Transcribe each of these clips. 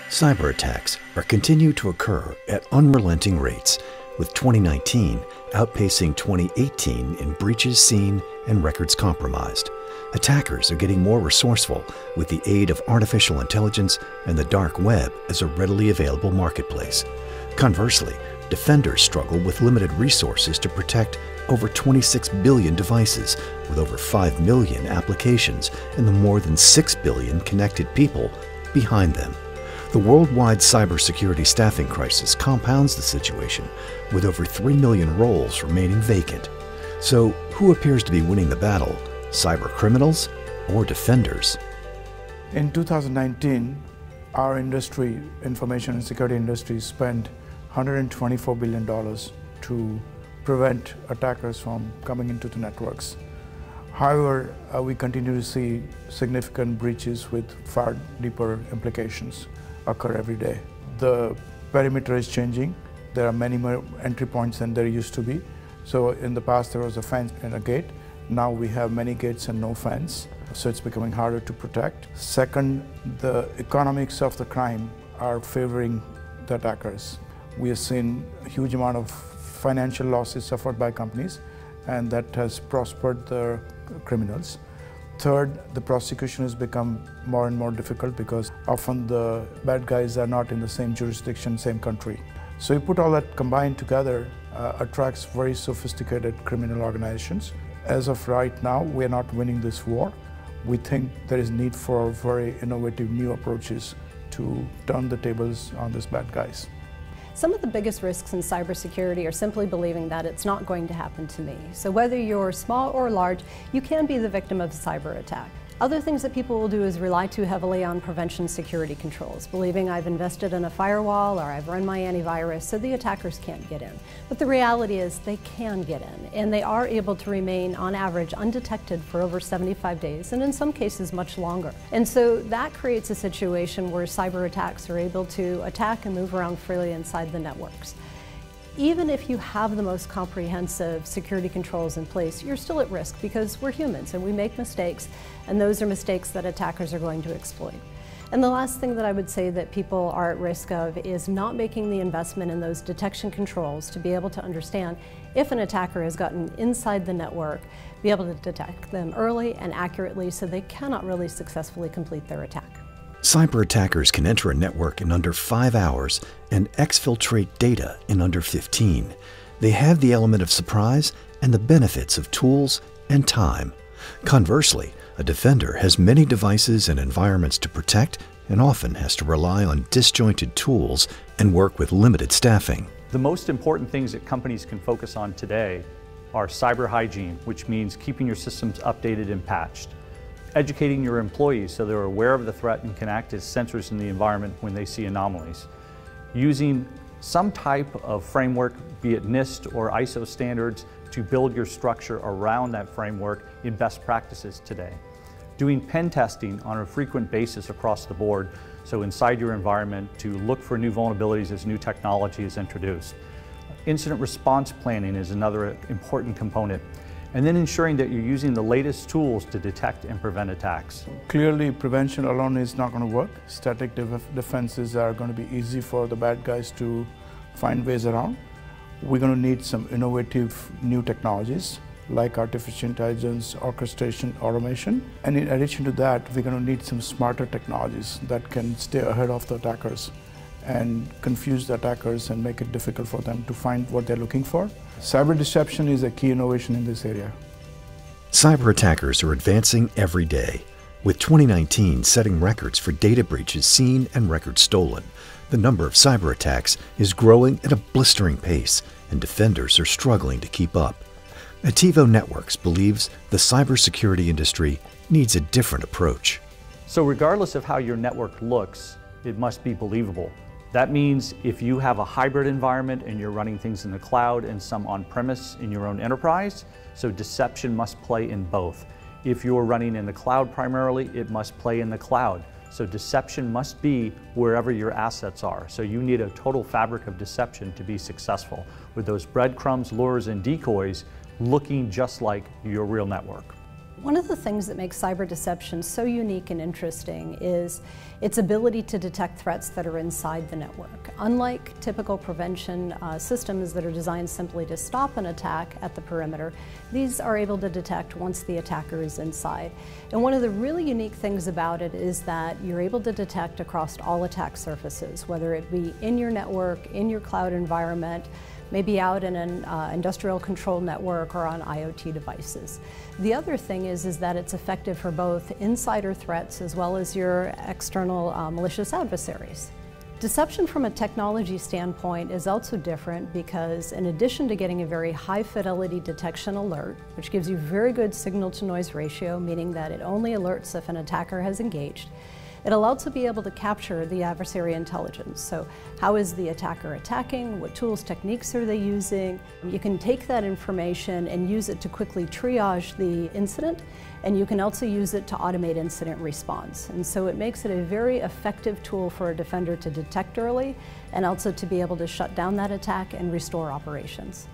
Cyber attacks are continuing to occur at unrelenting rates, with 2019 outpacing 2018 in breaches seen and records compromised. Attackers are getting more resourceful with the aid of artificial intelligence and the dark web as a readily available marketplace. Conversely, defenders struggle with limited resources to protect over 26 billion devices with over 5 million applications and the more than 6 billion connected people behind them. The worldwide cybersecurity staffing crisis compounds the situation, with over 3 million roles remaining vacant. So, who appears to be winning the battle, cyber criminals or defenders? In 2019, our industry, information and security industry, spent $124 billion to prevent attackers from coming into the networks. However, we continue to see significant breaches with far deeper implications occur every day. The perimeter is changing. There are many more entry points than there used to be. So in the past there was a fence and a gate. Now we have many gates and no fence. So it's becoming harder to protect. Second, the economics of the crime are favoring the attackers. We have seen a huge amount of financial losses suffered by companies, and that has prospered the criminals. Third, the prosecution has become more and more difficult because often the bad guys are not in the same jurisdiction, same country. So you put all that combined together, attracts very sophisticated criminal organizations. As of right now, we are not winning this war. We think there is need for very innovative new approaches to turn the tables on these bad guys. Some of the biggest risks in cybersecurity are simply believing that it's not going to happen to me. So whether you're small or large, you can be the victim of a cyber attack. Other things that people will do is rely too heavily on prevention security controls, believing I've invested in a firewall or I've run my antivirus so the attackers can't get in. But the reality is they can get in, and they are able to remain on average undetected for over 75 days, and in some cases much longer. And so that creates a situation where cyber attacks are able to attack and move around freely inside the networks. Even if you have the most comprehensive security controls in place, you're still at risk because we're humans and we make mistakes, and those are mistakes that attackers are going to exploit. And the last thing that I would say that people are at risk of is not making the investment in those detection controls to be able to understand if an attacker has gotten inside the network, be able to detect them early and accurately so they cannot really successfully complete their attack. Cyber attackers can enter a network in under 5 hours and exfiltrate data in under 15. They have the element of surprise and the benefits of tools and time. Conversely, a defender has many devices and environments to protect and often has to rely on disjointed tools and work with limited staffing. The most important things that companies can focus on today are cyber hygiene, which means keeping your systems updated and patched. Educating your employees so they're aware of the threat and can act as sensors in the environment when they see anomalies. Using some type of framework, be it NIST or ISO standards, to build your structure around that framework in best practices today. Doing pen testing on a frequent basis across the board, so inside your environment to look for new vulnerabilities as new technology is introduced. Incident response planning is another important component. And then ensuring that you're using the latest tools to detect and prevent attacks. Clearly, prevention alone is not going to work. Static defenses are going to be easy for the bad guys to find ways around. We're going to need some innovative new technologies like artificial intelligence, orchestration, automation. And in addition to that, we're going to need some smarter technologies that can stay ahead of the attackers and confuse the attackers and make it difficult for them to find what they're looking for. Cyber deception is a key innovation in this area. Cyber attackers are advancing every day, with 2019 setting records for data breaches seen and records stolen. The number of cyber attacks is growing at a blistering pace, and defenders are struggling to keep up. Attivo Networks believes the cybersecurity industry needs a different approach. So regardless of how your network looks, it must be believable. That means if you have a hybrid environment and you're running things in the cloud and some on-premise in your own enterprise, so deception must play in both. If you're running in the cloud primarily, it must play in the cloud. So deception must be wherever your assets are. So you need a total fabric of deception to be successful, with those breadcrumbs, lures, and decoys looking just like your real network. One of the things that makes cyber deception so unique and interesting is its ability to detect threats that are inside the network. Unlike typical prevention systems that are designed simply to stop an attack at the perimeter, these are able to detect once the attacker is inside. And one of the really unique things about it is that you're able to detect across all attack surfaces, whether it be in your network, in your cloud environment, maybe out in an industrial control network or on IoT devices. The other thing is that it's effective for both insider threats as well as your external malicious adversaries. Deception from a technology standpoint is also different because in addition to getting a very high fidelity detection alert, which gives you very good signal to noise ratio, meaning that it only alerts if an attacker has engaged, it'll also be able to capture the adversary intelligence. So how is the attacker attacking? What tools, techniques are they using? You can take that information and use it to quickly triage the incident, and you can also use it to automate incident response. And so it makes it a very effective tool for a defender to detect early and also to be able to shut down that attack and restore operations.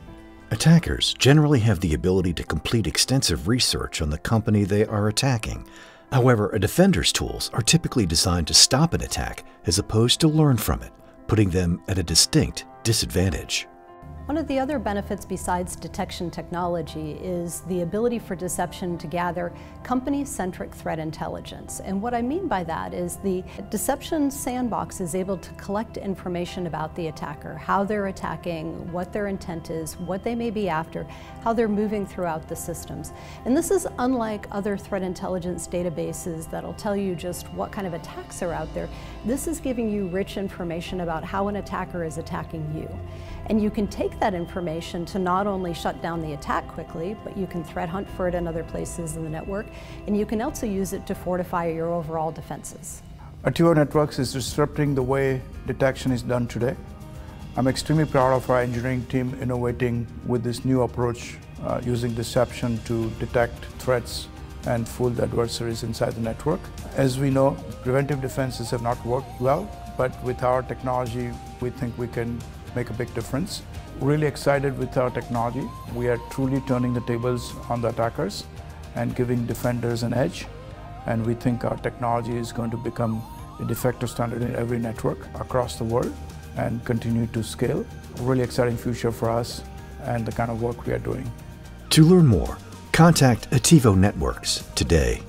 Attackers generally have the ability to complete extensive research on the company they are attacking. However, a defender's tools are typically designed to stop an attack as opposed to learn from it, putting them at a distinct disadvantage. One of the other benefits besides detection technology is the ability for deception to gather company-centric threat intelligence. And what I mean by that is the deception sandbox is able to collect information about the attacker, how they're attacking, what their intent is, what they may be after, how they're moving throughout the systems. And this is unlike other threat intelligence databases that'll tell you just what kind of attacks are out there. This is giving you rich information about how an attacker is attacking you. And you can take that information to not only shut down the attack quickly, but you can threat hunt for it in other places in the network, and you can also use it to fortify your overall defenses. Attivo Networks is disrupting the way detection is done today. I'm extremely proud of our engineering team innovating with this new approach, using deception to detect threats and fool the adversaries inside the network. As we know, preventive defenses have not worked well, but with our technology, we think we can make a big difference. Really excited with our technology. We are truly turning the tables on the attackers and giving defenders an edge. And we think our technology is going to become a de facto standard in every network across the world and continue to scale. Really exciting future for us and the kind of work we are doing. To learn more, contact Attivo Networks today.